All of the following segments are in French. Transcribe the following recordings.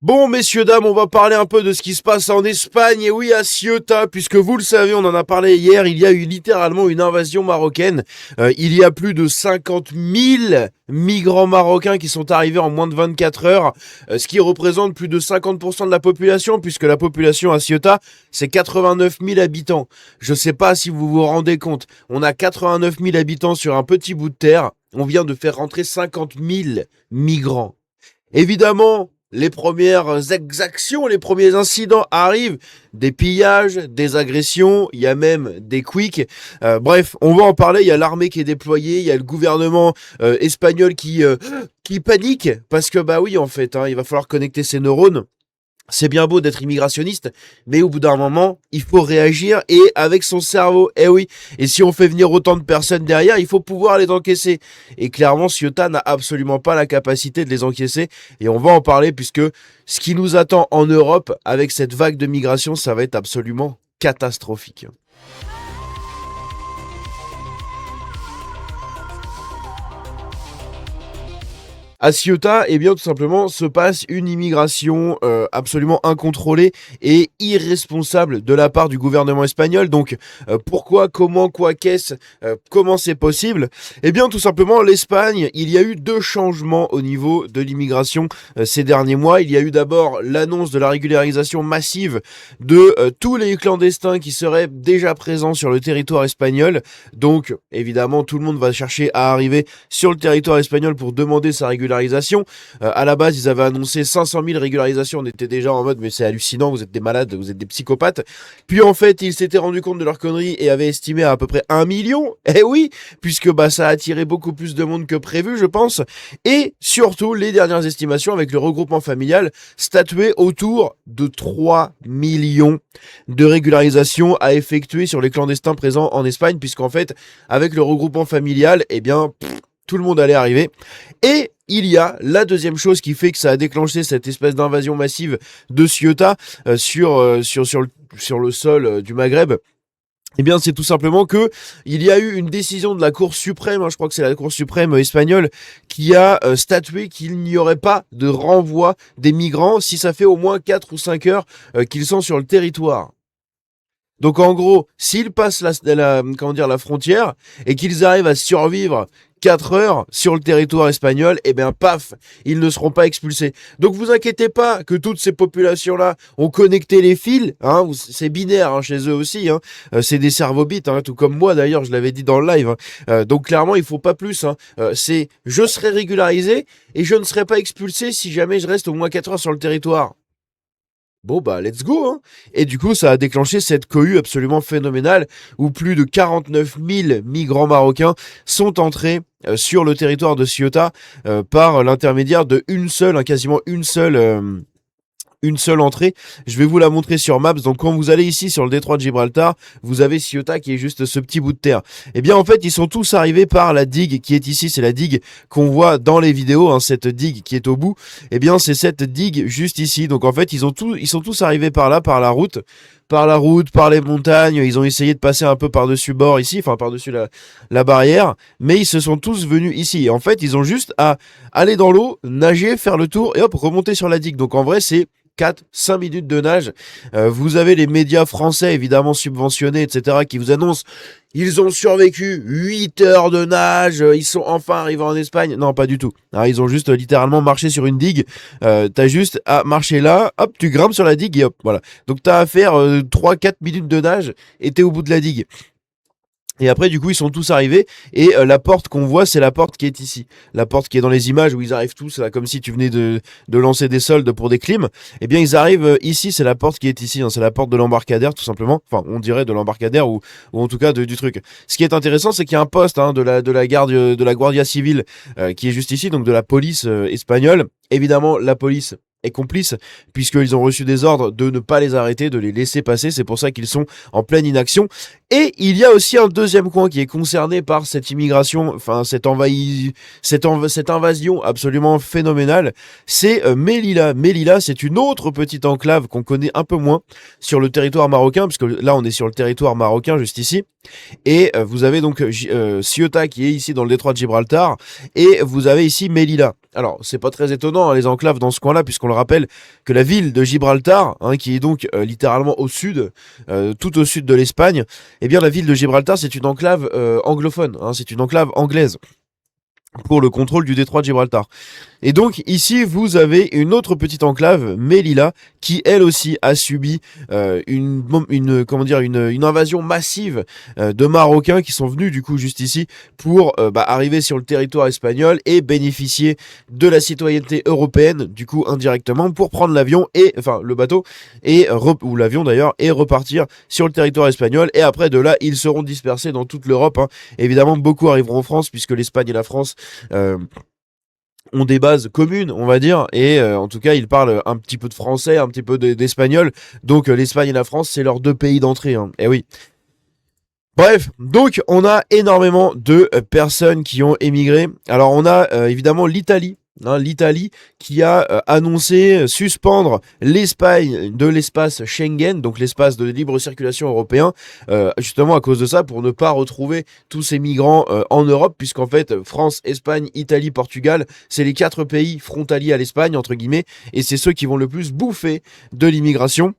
Bon, messieurs, dames, on va parler un peu de ce qui se passe en Espagne, et oui, à Ceuta, puisque vous le savez, on en a parlé hier, il y a eu littéralement une invasion marocaine. Il y a plus de 50 000 migrants marocains qui sont arrivés en moins de 24 heures, ce qui représente plus de 50% de la population, puisque la population à Ceuta, c'est 89 000 habitants. Je sais pas si vous vous rendez compte, on a 89 000 habitants sur un petit bout de terre, on vient de faire rentrer 50 000 migrants. Évidemment, les premières exactions, les premiers incidents arrivent, des pillages, des agressions, il y a même des quicks. Bref, on va en parler, il y a l'armée qui est déployée, il y a le gouvernement espagnol qui panique, parce que bah oui, en fait, il va falloir connecter ses neurones. C'est bien beau d'être immigrationniste, mais au bout d'un moment, il faut réagir et avec son cerveau, eh oui. Et si on fait venir autant de personnes derrière, il faut pouvoir les encaisser. Et clairement, Ceuta n'a absolument pas la capacité de les encaisser. Et on va en parler puisque ce qui nous attend en Europe avec cette vague de migration, ça va être absolument catastrophique. À Ceuta, eh bien, tout simplement, se passe une immigration absolument incontrôlée et irresponsable de la part du gouvernement espagnol. Donc, pourquoi, comment, quoi, qu'est-ce, comment c'est possible? Eh bien, tout simplement, l'Espagne, il y a eu deux changements au niveau de l'immigration ces derniers mois. Il y a eu d'abord l'annonce de la régularisation massive de tous les clandestins qui seraient déjà présents sur le territoire espagnol. Donc, évidemment, tout le monde va chercher à arriver sur le territoire espagnol pour demander sa régularisation. À la base, ils avaient annoncé 500 000 régularisations. On était déjà en mode, mais c'est hallucinant, vous êtes des malades, vous êtes des psychopathes. Puis en fait, ils s'étaient rendus compte de leur connerie et avaient estimé à peu près 1 million. Eh oui, puisque bah, ça a attiré beaucoup plus de monde que prévu, je pense. Et surtout, les dernières estimations avec le regroupement familial statuaient autour de 3 millions de régularisations à effectuer sur les clandestins présents en Espagne, puisqu'en fait, avec le regroupement familial, eh bien, tout le monde allait arriver. Et il y a la deuxième chose qui fait que ça a déclenché cette espèce d'invasion massive de Ceuta sur le sol du Maghreb. Eh bien, c'est tout simplement que il y a eu une décision de la Cour suprême, je crois que c'est la Cour suprême espagnole, qui a statué qu'il n'y aurait pas de renvoi des migrants si ça fait au moins 4 ou 5 heures qu'ils sont sur le territoire. Donc en gros, s'ils passent la frontière et qu'ils arrivent à survivre 4 heures sur le territoire espagnol, eh bien paf, ils ne seront pas expulsés. Donc vous inquiétez pas que toutes ces populations-là ont connecté les fils, c'est binaire chez eux aussi, c'est des cerveaux-bites, tout comme moi d'ailleurs, je l'avais dit dans le live. Donc clairement, il faut pas plus. C'est je serai régularisé et je ne serai pas expulsé si jamais je reste au moins 4 heures sur le territoire. Bon bah let's go. Et du coup ça a déclenché cette cohue absolument phénoménale où plus de 49 000 migrants marocains sont entrés sur le territoire de Ceuta par l'intermédiaire de quasiment une seule entrée. Je vais vous la montrer sur Maps. Donc quand vous allez ici sur le détroit de Gibraltar, vous avez Ceuta qui est juste ce petit bout de terre. Eh bien en fait ils sont tous arrivés par la digue qui est ici. C'est la digue qu'on voit dans les vidéos, cette digue qui est au bout. Eh bien c'est cette digue juste ici. Donc en fait ils sont tous arrivés par là, par la route, par les montagnes. Ils ont essayé de passer un peu par-dessus bord ici, enfin par-dessus la barrière, mais ils se sont tous venus ici. Et en fait ils ont juste à aller dans l'eau, nager, faire le tour et hop remonter sur la digue. Donc en vrai c'est 4-5 minutes de nage. Vous avez les médias français, évidemment subventionnés, etc., qui vous annoncent ils ont survécu 8 heures de nage, ils sont enfin arrivés en Espagne. Non, pas du tout. Ils ont juste littéralement marché sur une digue. T'as juste à marcher là, hop, tu grimpes sur la digue et hop, voilà. Donc t'as à faire 3-4 minutes de nage et t'es au bout de la digue. Et après, du coup, ils sont tous arrivés. Et la porte qu'on voit, c'est la porte qui est ici. La porte qui est dans les images où ils arrivent tous, là, comme si tu venais de lancer des soldes pour des clims. Eh bien, ils arrivent ici, c'est la porte qui est ici. C'est la porte de l'embarcadère, tout simplement. Enfin, on dirait de l'embarcadère ou en tout cas du truc. Ce qui est intéressant, c'est qu'il y a un poste de la Guardia Civile qui est juste ici, donc de la police espagnole. Évidemment, la police est complice puisqu'ils ont reçu des ordres de ne pas les arrêter, de les laisser passer. C'est pour ça qu'ils sont en pleine inaction. Et il y a aussi un deuxième coin qui est concerné par cette immigration, enfin cette invasion absolument phénoménale. C'est Melilla. Melilla, c'est une autre petite enclave qu'on connaît un peu moins sur le territoire marocain, puisque là on est sur le territoire marocain juste ici. Et vous avez donc Ceuta qui est ici dans le détroit de Gibraltar, et vous avez ici Melilla. Alors c'est pas très étonnant les enclaves dans ce coin-là, puisqu'on le rappelle que la ville de Gibraltar, hein, qui est donc littéralement au sud, tout au sud de l'Espagne, eh bien la ville de Gibraltar, c'est une enclave anglophone, hein, c'est une enclave anglaise pour le contrôle du détroit de Gibraltar. Et donc ici vous avez une autre petite enclave, Melilla, qui elle aussi a subi une invasion massive de Marocains qui sont venus du coup juste ici pour arriver sur le territoire espagnol et bénéficier de la citoyenneté européenne du coup indirectement pour prendre l'avion et enfin le bateau et ou l'avion d'ailleurs et repartir sur le territoire espagnol, et après de là ils seront dispersés dans toute l'Europe, hein. Évidemment beaucoup arriveront en France puisque l'Espagne et la France ont des bases communes, on va dire, et en tout cas ils parlent un petit peu de français, un petit peu d'espagnol, donc l'Espagne et la France c'est leurs deux pays d'entrée, hein. Et oui. Bref, donc on a énormément de personnes qui ont émigré. Alors on a évidemment l'Italie. Hein, l'Italie qui a annoncé suspendre l'Espagne de l'espace Schengen, donc l'espace de libre circulation européen, justement à cause de ça, pour ne pas retrouver tous ces migrants en Europe, puisqu'en fait France, Espagne, Italie, Portugal, c'est les 4 pays frontaliers à l'Espagne, entre guillemets, et c'est ceux qui vont le plus bouffer de l'immigration.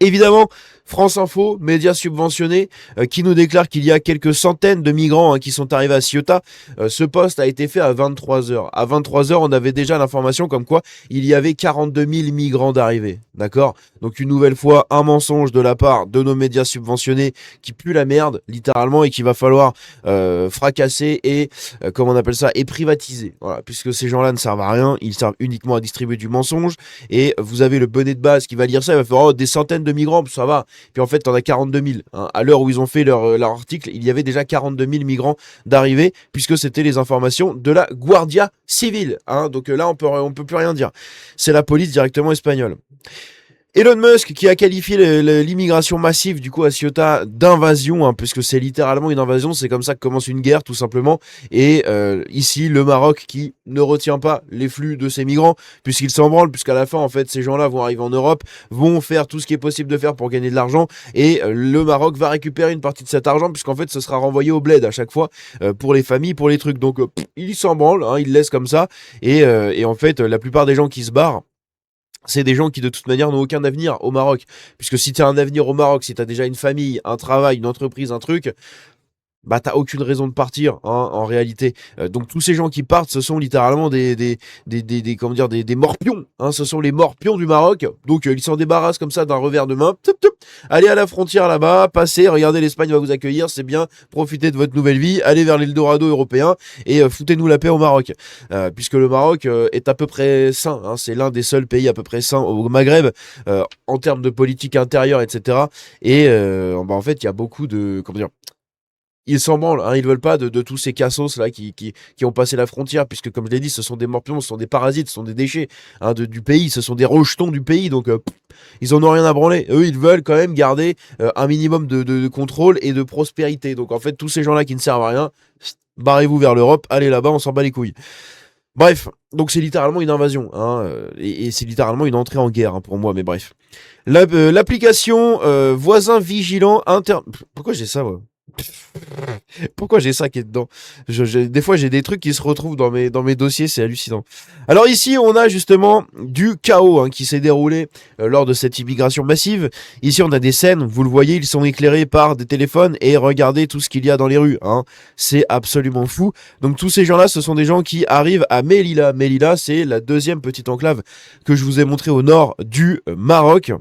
Évidemment, France Info, médias subventionnés, qui nous déclare qu'il y a quelques centaines de migrants qui sont arrivés à Ceuta. Ce poste a été fait à 23h. À 23h, on avait déjà l'information comme quoi il y avait 42 000 migrants d'arrivée. D'accord ? Donc une nouvelle fois, un mensonge de la part de nos médias subventionnés qui pue la merde, littéralement, et qu'il va falloir fracasser et, comment on appelle ça, et privatiser. Voilà, puisque ces gens-là ne servent à rien, ils servent uniquement à distribuer du mensonge. Et vous avez le bonnet de base qui va lire ça, il va faire des centaines de migrants, ça va. Puis en fait, t'en as 42 000. Hein. À l'heure où ils ont fait leur article, il y avait déjà 42 000 migrants d'arrivée, puisque c'était les informations de la Guardia Civile. Hein. Donc là, on peut plus rien dire. C'est la police directement espagnole. Elon Musk qui a qualifié l'immigration massive du coup à Ceuta d'invasion, hein, puisque c'est littéralement une invasion, c'est comme ça que commence une guerre tout simplement. Et ici le Maroc qui ne retient pas les flux de ces migrants, puisqu'ils s'en branlent, puisqu'à la fin en fait ces gens-là vont arriver en Europe, vont faire tout ce qui est possible de faire pour gagner de l'argent, et le Maroc va récupérer une partie de cet argent, puisqu'en fait ce sera renvoyé au bled à chaque fois pour les familles, pour les trucs. Donc il s'en branle, hein, il laisse comme ça, et en fait la plupart des gens qui se barrent, c'est des gens qui de toute manière n'ont aucun avenir au Maroc. Puisque si tu as un avenir au Maroc, si tu as déjà une famille, un travail, une entreprise, un truc, bah t'as aucune raison de partir, hein, en réalité. Donc tous ces gens qui partent, ce sont littéralement comment dire, des morpions, hein, ce sont les morpions du Maroc. Donc ils s'en débarrassent comme ça d'un revers de main. Tup, tup. Allez à la frontière là-bas, passez, regardez, l'Espagne va vous accueillir, c'est bien, profitez de votre nouvelle vie, allez vers l'Eldorado européen et foutez-nous la paix au Maroc. Puisque le Maroc est à peu près sain, hein, c'est l'un des seuls pays à peu près sains au Maghreb en termes de politique intérieure, etc. Et en fait il y a beaucoup de, comment dire, ils s'en branlent, hein, ils veulent pas de tous ces cassos là qui ont passé la frontière, puisque comme je l'ai dit, ce sont des morpions, ce sont des parasites, ce sont des déchets, hein, du pays, ce sont des rejetons du pays, donc ils en ont rien à branler. Eux, ils veulent quand même garder un minimum de contrôle et de prospérité. Donc en fait, tous ces gens-là qui ne servent à rien, barrez-vous vers l'Europe, allez là-bas, on s'en bat les couilles. Bref, donc c'est littéralement une invasion, hein, et c'est littéralement une entrée en guerre, hein, pour moi, mais bref. L'application voisin vigilant interne... Pourquoi j'ai ça, moi? Pourquoi j'ai ça qui est dedans? Des fois, j'ai des trucs qui se retrouvent dans mes dossiers, c'est hallucinant. Alors ici, on a justement du chaos, hein, qui s'est déroulé lors de cette immigration massive. Ici, on a des scènes, vous le voyez, ils sont éclairés par des téléphones, et regardez tout ce qu'il y a dans les rues. Hein. C'est absolument fou. Donc tous ces gens-là, ce sont des gens qui arrivent à Melilla. Melilla, c'est la deuxième petite enclave que je vous ai montré au nord du Maroc.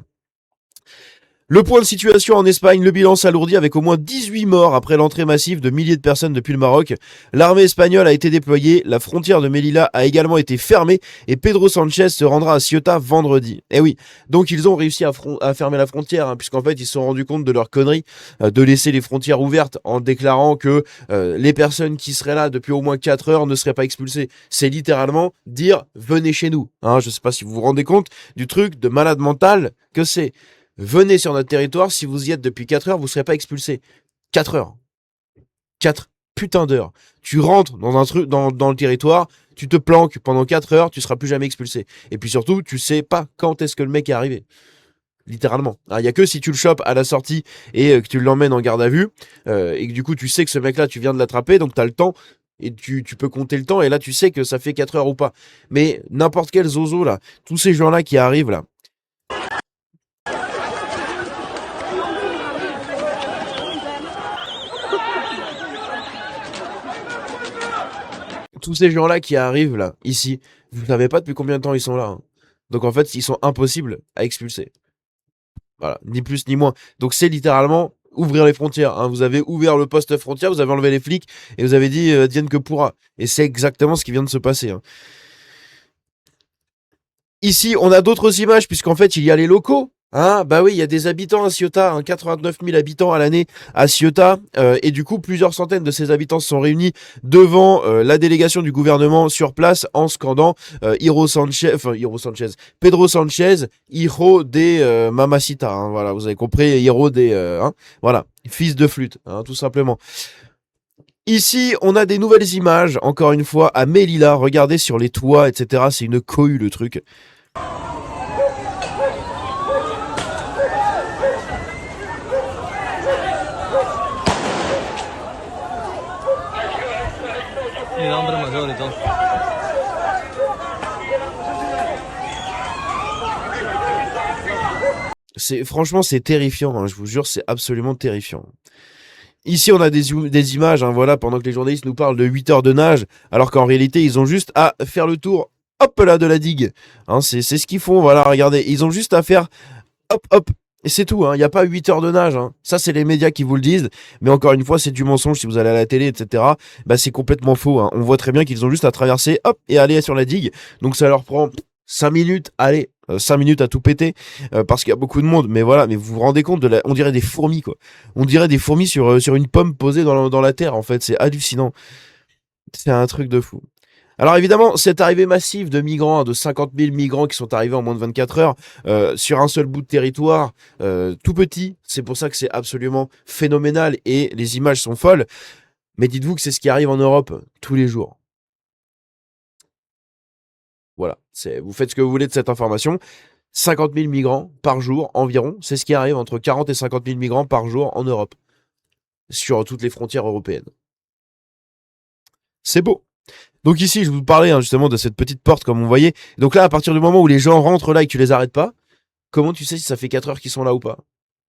Le point de situation en Espagne, le bilan s'alourdit avec au moins 18 morts après l'entrée massive de milliers de personnes depuis le Maroc. L'armée espagnole a été déployée, la frontière de Melilla a également été fermée et Pedro Sanchez se rendra à Ceuta vendredi. Eh oui, donc ils ont réussi à fermer la frontière, hein, puisqu'en fait ils se sont rendus compte de leur connerie de laisser les frontières ouvertes en déclarant que les personnes qui seraient là depuis au moins 4 heures ne seraient pas expulsées. C'est littéralement dire venez chez nous. Hein, je sais pas si vous vous rendez compte du truc de malade mental que c'est. Venez sur notre territoire, si vous y êtes depuis 4 heures, vous ne serez pas expulsé. 4 heures. 4 putains d'heures. Tu rentres dans un truc, dans le territoire, tu te planques pendant 4 heures, tu seras plus jamais expulsé. Et puis surtout, tu sais pas quand est-ce que le mec est arrivé. Littéralement. Il y a que si tu le chopes à la sortie et que tu l'emmènes en garde à vue, et que du coup tu sais que ce mec-là, tu viens de l'attraper, donc tu as le temps et tu peux compter le temps, et là, tu sais que ça fait 4 heures ou pas. Mais n'importe quel zozo, là, tous ces gens-là qui arrivent, là, tous ces gens-là qui arrivent, là, ici, vous savez pas depuis combien de temps ils sont là, hein. Donc en fait, ils sont impossibles à expulser. Voilà, ni plus ni moins. Donc c'est littéralement ouvrir les frontières, hein. Vous avez ouvert le poste frontière, vous avez enlevé les flics et vous avez dit Diane que pourra. Et c'est exactement ce qui vient de se passer, hein. Ici, on a d'autres images puisqu'en fait, il y a les locaux. Hein, bah oui, il y a des habitants à Ceuta, hein, 89 000 habitants à l'année à Ceuta, et du coup, plusieurs centaines de ces habitants se sont réunis devant la délégation du gouvernement sur place en scandant Pedro Sanchez, hijo de Mamacita, hein, voilà, vous avez compris, hijo de, hein, voilà, fils de flûte, hein, tout simplement. Ici, on a des nouvelles images, encore une fois, à Melilla, regardez sur les toits, etc., c'est une cohue le truc. Franchement, c'est terrifiant, hein, je vous jure, c'est absolument terrifiant. Ici, on a des images, hein, voilà, pendant que les journalistes nous parlent de 8 heures de nage, alors qu'en réalité, ils ont juste à faire le tour, hop là, de la digue. Hein, c'est ce qu'ils font, voilà, regardez, ils ont juste à faire, hop, hop, et c'est tout, hein, il n'y a pas 8 heures de nage, hein. Ça, c'est les médias qui vous le disent, mais encore une fois, c'est du mensonge si vous allez à la télé, etc. Bah, c'est complètement faux, hein. On voit très bien qu'ils ont juste à traverser, hop, et aller sur la digue, donc ça leur prend 5 minutes, allez, 5 minutes à tout péter, parce qu'il y a beaucoup de monde, mais voilà, mais vous vous rendez compte on dirait des fourmis, quoi. On dirait des fourmis sur une pomme posée dans la terre, en fait, c'est hallucinant. C'est un truc de fou. Alors évidemment, cette arrivée massive de migrants, hein, de 50 000 migrants qui sont arrivés en moins de 24 heures, sur un seul bout de territoire, tout petit, c'est pour ça que c'est absolument phénoménal et les images sont folles, mais dites-vous que c'est ce qui arrive en Europe tous les jours. Voilà, vous faites ce que vous voulez de cette information. 50 000 migrants par jour environ, c'est ce qui arrive entre 40 et 50 000 migrants par jour en Europe, sur toutes les frontières européennes. C'est beau. Donc ici, je vous parlais, hein, justement de cette petite porte, comme on voyait. Donc là, à partir du moment où les gens rentrent là et que tu les arrêtes pas, comment tu sais si ça fait 4 heures qu'ils sont là ou pas?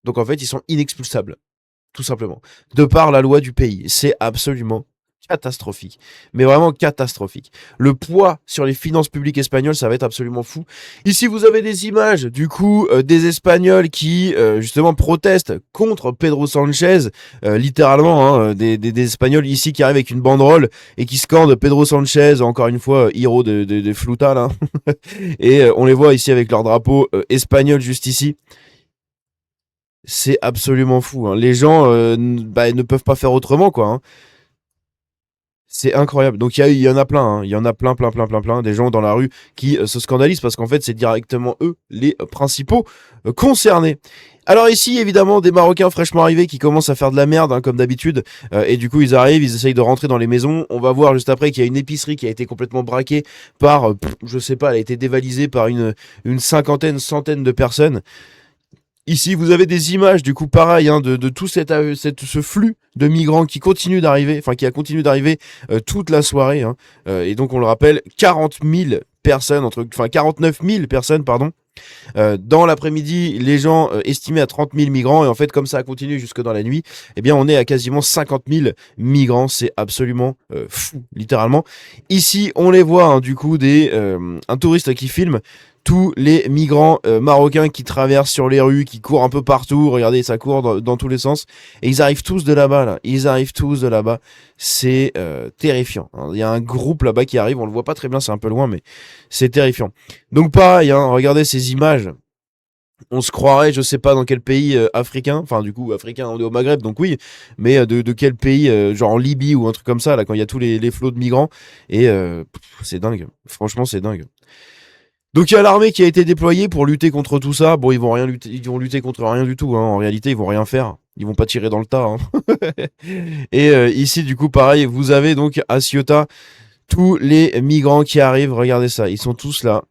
Donc en fait, ils sont inexpulsables, tout simplement. De par la loi du pays. C'est absolument catastrophique. Mais vraiment catastrophique. Le poids sur les finances publiques espagnoles, ça va être absolument fou. Ici, vous avez des images, du coup, des Espagnols qui, justement, protestent contre Pedro Sanchez, littéralement, hein, des Espagnols ici qui arrivent avec une banderole et qui scandent Pedro Sanchez, encore une fois, héros de Fluta, là. Et on les voit ici avec leur drapeau espagnol juste ici. C'est absolument fou, hein. Les gens ne peuvent pas faire autrement, quoi, hein. C'est incroyable. Donc il y en a plein, hein. Il y en a plein, des gens dans la rue qui se scandalisent parce qu'en fait c'est directement eux les principaux concernés. Alors ici évidemment des Marocains fraîchement arrivés qui commencent à faire de la merde, hein, comme d'habitude, et du coup ils arrivent, ils essayent de rentrer dans les maisons. On va voir juste après qu'il y a une épicerie qui a été complètement braquée par, je sais pas, elle a été dévalisée par une centaine de personnes. Ici, vous avez des images, du coup, pareil, hein, de tout ce flux de migrants qui continue d'arriver, enfin, qui a continué d'arriver toute la soirée, hein. Et donc, on le rappelle, 49 000 personnes, pardon. Dans l'après-midi, les gens estimaient à 30 000 migrants, et en fait, comme ça a continué jusque dans la nuit, eh bien, on est à quasiment 50 000 migrants. C'est absolument fou, littéralement. Ici, on les voit, hein, du coup, un touriste qui filme tous les migrants marocains qui traversent sur les rues, qui courent un peu partout. Regardez, ça court dans tous les sens. Et ils arrivent tous de là-bas, là. Ils arrivent tous de là-bas. C'est terrifiant, hein. Il y a un groupe là-bas qui arrive. On le voit pas très bien, c'est un peu loin, mais c'est terrifiant. Donc pareil, hein, regardez ces images. On se croirait, je sais pas dans quel pays africain. Enfin, du coup, africain, on est au Maghreb, donc oui. Mais de quel pays, genre en Libye ou un truc comme ça, là, quand il y a tous les flots de migrants. Et c'est dingue. Franchement, c'est dingue. Donc il y a l'armée qui a été déployée pour lutter contre tout ça. Bon, ils vont lutter contre rien du tout, hein. En réalité, ils vont rien faire. Ils vont pas tirer dans le tas, hein. Et ici, du coup, pareil, vous avez donc à Ceuta tous les migrants qui arrivent. Regardez ça, ils sont tous là.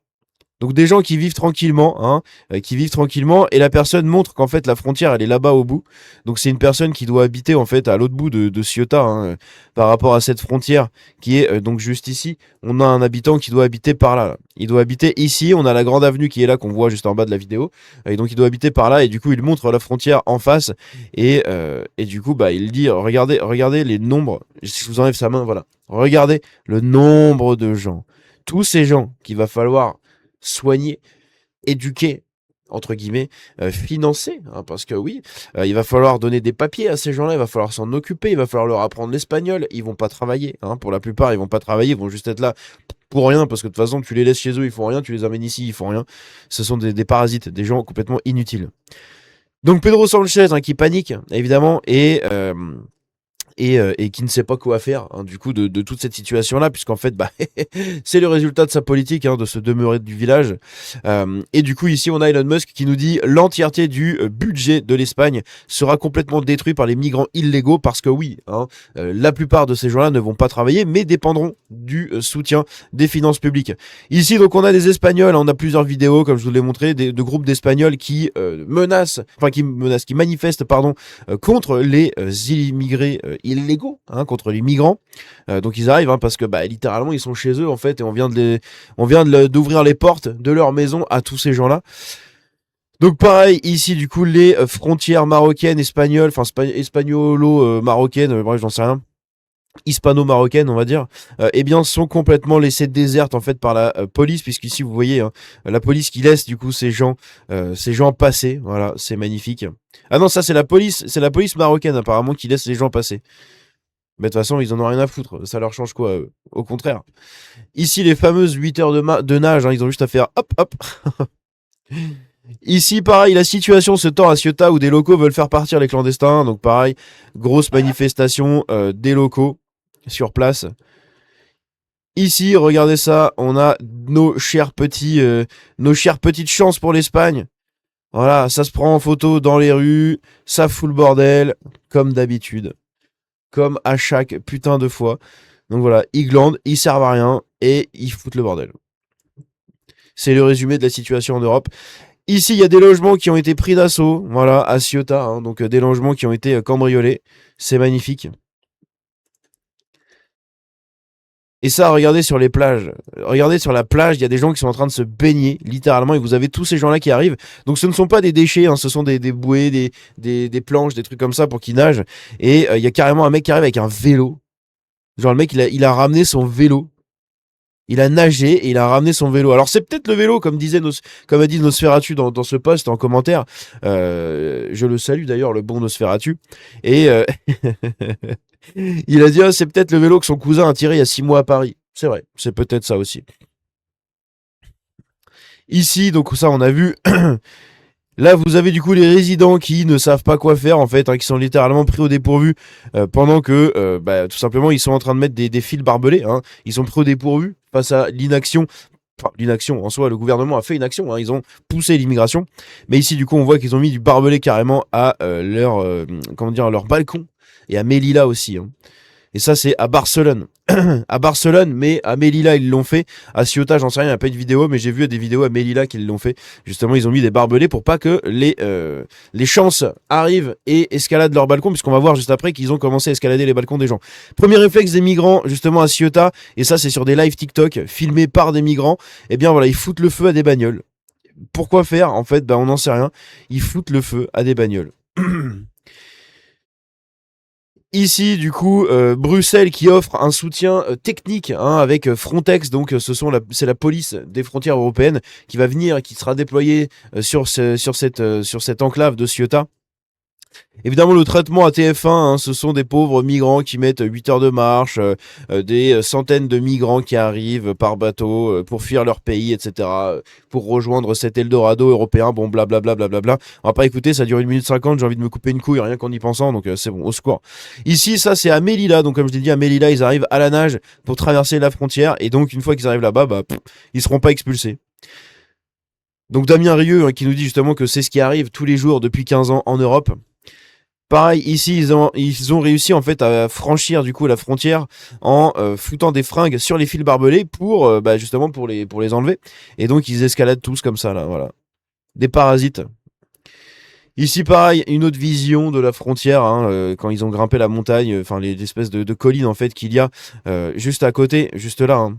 Donc des gens qui vivent tranquillement, hein, qui vivent tranquillement, et la personne montre qu'en fait la frontière elle est là-bas au bout. Donc c'est une personne qui doit habiter en fait à l'autre bout de Ceuta, hein, par rapport à cette frontière qui est donc juste ici. On a un habitant qui doit habiter par là, là. Il doit habiter ici. On a la grande avenue qui est là qu'on voit juste en bas de la vidéo. Et donc il doit habiter par là et du coup il montre la frontière en face et du coup bah il dit regardez les nombres. Si je vous enlève sa main, voilà. Regardez le nombre de gens. Tous ces gens qu'il va falloir soigner, éduquer, entre guillemets, financer, hein, parce que oui, il va falloir donner des papiers à ces gens-là, il va falloir s'en occuper, il va falloir leur apprendre l'espagnol, ils vont pas travailler, hein, pour la plupart, ils vont pas travailler, ils vont juste être là pour rien, parce que de toute façon, tu les laisses chez eux, ils font rien, tu les amènes ici, ils font rien. Ce sont des parasites, des gens complètement inutiles. Donc Pedro Sanchez, hein, qui panique, évidemment, et qui ne sait pas quoi faire, hein, du coup de toute cette situation-là, puisqu'en fait bah, c'est le résultat de sa politique, hein, de se demeurer du village. Et du coup ici on a Elon Musk qui nous dit l'entièreté du budget de l'Espagne sera complètement détruit par les migrants illégaux, parce que oui, hein, la plupart de ces gens-là ne vont pas travailler mais dépendront du soutien des finances publiques. Ici donc on a des Espagnols, on a plusieurs vidéos comme je vous l'ai montré, de groupes d'Espagnols qui qui manifestent pardon, contre les immigrés illégaux, hein, contre les migrants. Donc ils arrivent, hein, parce que bah, littéralement ils sont chez eux en fait, et on vient d'ouvrir les portes de leur maison à tous ces gens-là. Donc pareil ici du coup les frontières marocaines, espagnoles, enfin espagnolo-marocaines, bref j'en sais rien, hispano-marocaines on va dire, eh bien sont complètement laissées désertes en fait par la police, puisqu'ici vous voyez, hein, la police qui laisse du coup ces gens passer, voilà, c'est magnifique. Ah non, ça c'est la police marocaine apparemment qui laisse les gens passer. Mais de toute façon ils en ont rien à foutre, ça leur change quoi, au contraire. Ici les fameuses 8 heures de nage, hein, ils ont juste à faire hop hop. Ici, pareil, la situation se tend à Ceuta où des locaux veulent faire partir les clandestins. Donc, pareil, grosse manifestation des locaux sur place. Ici, regardez ça, on a nos chères petites chances pour l'Espagne. Voilà, ça se prend en photo dans les rues, ça fout le bordel, comme d'habitude. Comme à chaque putain de fois. Donc voilà, ils glandent, ils servent à rien et ils foutent le bordel. C'est le résumé de la situation en Europe. Ici, il y a des logements qui ont été pris d'assaut, voilà, à Ceuta, hein, donc des logements qui ont été cambriolés. C'est magnifique. Et ça, regardez sur les plages. Regardez sur la plage, il y a des gens qui sont en train de se baigner, littéralement, et vous avez tous ces gens-là qui arrivent. Donc ce ne sont pas des déchets, hein, ce sont des bouées, des planches, des trucs comme ça pour qu'ils nagent. Et il y a carrément un mec qui arrive avec un vélo. Genre le mec, il a ramené son vélo. Il a nagé et il a ramené son vélo. Alors c'est peut-être le vélo, comme a dit Nosferatu dans ce post en commentaire. Je le salue d'ailleurs, le bon Nosferatu. Et il a dit c'est peut-être le vélo que son cousin a tiré il y a 6 mois à Paris. C'est vrai, c'est peut-être ça aussi. Ici, donc ça on a vu. Là, vous avez du coup les résidents qui ne savent pas quoi faire en fait, hein, qui sont littéralement pris au dépourvu pendant que, tout simplement, ils sont en train de mettre des fils barbelés. Hein. Ils sont pris au dépourvu face à l'inaction. Enfin, l'inaction en soi, le gouvernement a fait une action. Hein, ils ont poussé l'immigration, mais ici, du coup, on voit qu'ils ont mis du barbelé carrément à leur balcon et à Melilla aussi. Hein. Et ça, c'est à Barcelone. À Barcelone, mais à Melilla, ils l'ont fait. À Ceuta, j'en sais rien, il n'y a pas de vidéo, mais j'ai vu des vidéos à Melilla qu'ils l'ont fait. Justement, ils ont mis des barbelés pour pas que les chances arrivent et escaladent leur balcon, puisqu'on va voir juste après qu'ils ont commencé à escalader les balcons des gens. Premier réflexe des migrants, justement, à Ceuta, et ça, c'est sur des lives TikTok filmés par des migrants. Eh bien, voilà, ils foutent le feu à des bagnoles. Pourquoi faire? En fait, on n'en sait rien. Ils foutent le feu à des bagnoles. Ici, du coup, Bruxelles qui offre un soutien technique, hein, avec Frontex, donc c'est la police des frontières européennes qui va venir et qui sera déployée sur cette enclave de Ceuta. Évidemment, le traitement à TF1, hein, ce sont des pauvres migrants qui mettent 8 heures de marche, des centaines de migrants qui arrivent par bateau pour fuir leur pays, etc., pour rejoindre cet Eldorado européen, bon, blablabla, blablabla. On va pas écouter, ça dure 1 minute 50, j'ai envie de me couper une couille, rien qu'en y pensant, donc c'est bon, au secours. Ici, ça, c'est à Melilla, donc comme je l'ai dit, à Melilla, ils arrivent à la nage pour traverser la frontière, et donc, une fois qu'ils arrivent là-bas, ils seront pas expulsés. Donc Damien Rieu, hein, qui nous dit justement que c'est ce qui arrive tous les jours depuis 15 ans en Europe. Pareil, ici, ils ont réussi en fait à franchir du coup la frontière en foutant des fringues sur les fils barbelés pour justement pour les enlever. Et donc ils escaladent tous comme ça là, voilà. Des parasites. Ici, pareil, une autre vision de la frontière, hein, quand ils ont grimpé la montagne, enfin les espèces de collines en fait qu'il y a juste à côté, juste là, hein,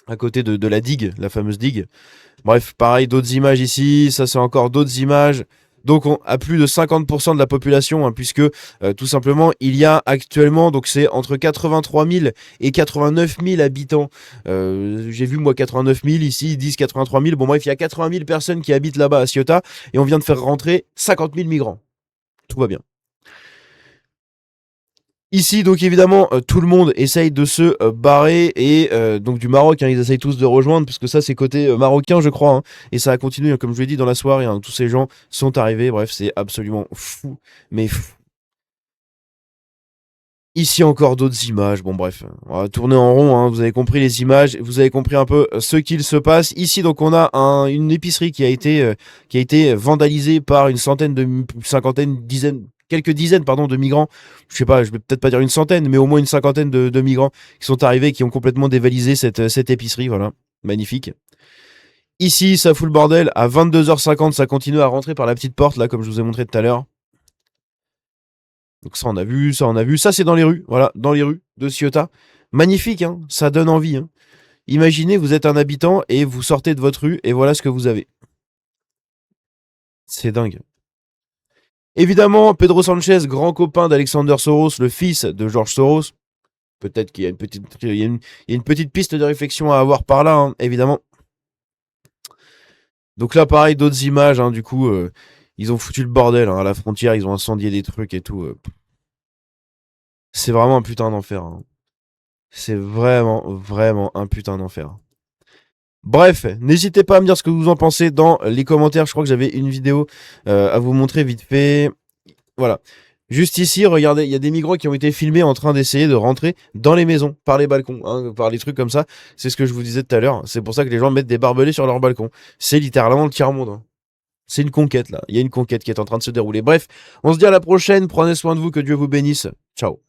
à côté de la digue, la fameuse digue. Bref, pareil, d'autres images ici, ça c'est encore d'autres images. Donc à plus de 50% de la population, hein, puisque tout simplement il y a actuellement, donc c'est entre 83 000 et 89 000 habitants. J'ai vu moi 89 000, ici ils disent 83 000. Bon bref, il y a 80 000 personnes qui habitent là-bas à Ceuta et on vient de faire rentrer 50 000 migrants. Tout va bien. Ici, donc évidemment, tout le monde essaye de se barrer et donc du Maroc, hein, ils essayent tous de rejoindre puisque ça c'est côté marocain, je crois, hein, et ça a continué, hein, comme je l'ai dit dans la soirée. Hein, tous ces gens sont arrivés. Bref, c'est absolument fou, mais fou. Ici encore d'autres images. Bon bref, on va tourner en rond. Hein, vous avez compris les images, vous avez compris un peu ce qu'il se passe. Ici, donc on a une épicerie qui a été vandalisée par une centaine de cinquantaine, dizaine, quelques dizaines pardon de migrants. Je sais pas, je vais peut-être pas dire une centaine, mais au moins une cinquantaine de migrants qui sont arrivés, qui ont complètement dévalisé cette épicerie. Voilà, magnifique. Ici, ça fout le bordel. À 22h50, ça continue à rentrer par la petite porte là, comme je vous ai montré tout à l'heure. Donc ça on a vu, ça on a vu. Ça c'est dans les rues, voilà, dans les rues de Ceuta. Magnifique, hein, ça donne envie. Hein. Imaginez, vous êtes un habitant et vous sortez de votre rue et voilà ce que vous avez. C'est dingue. Évidemment, Pedro Sanchez, grand copain d'Alexander Soros, le fils de George Soros. Peut-être qu'il y a une petite piste de réflexion à avoir par là, hein, évidemment. Donc là, pareil, d'autres images, hein, du coup, ils ont foutu le bordel hein, à la frontière, ils ont incendié des trucs et tout. C'est vraiment un putain d'enfer. Hein. C'est vraiment, vraiment un putain d'enfer. Bref, n'hésitez pas à me dire ce que vous en pensez dans les commentaires. Je crois que j'avais une vidéo à vous montrer vite fait. Voilà. Juste ici, regardez, il y a des migrants qui ont été filmés en train d'essayer de rentrer dans les maisons, par les balcons, hein, par les trucs comme ça. C'est ce que je vous disais tout à l'heure. C'est pour ça que les gens mettent des barbelés sur leur balcon. C'est littéralement le tiers-monde. Hein. C'est une conquête là. Il y a une conquête qui est en train de se dérouler. Bref, on se dit à la prochaine. Prenez soin de vous. Que Dieu vous bénisse. Ciao.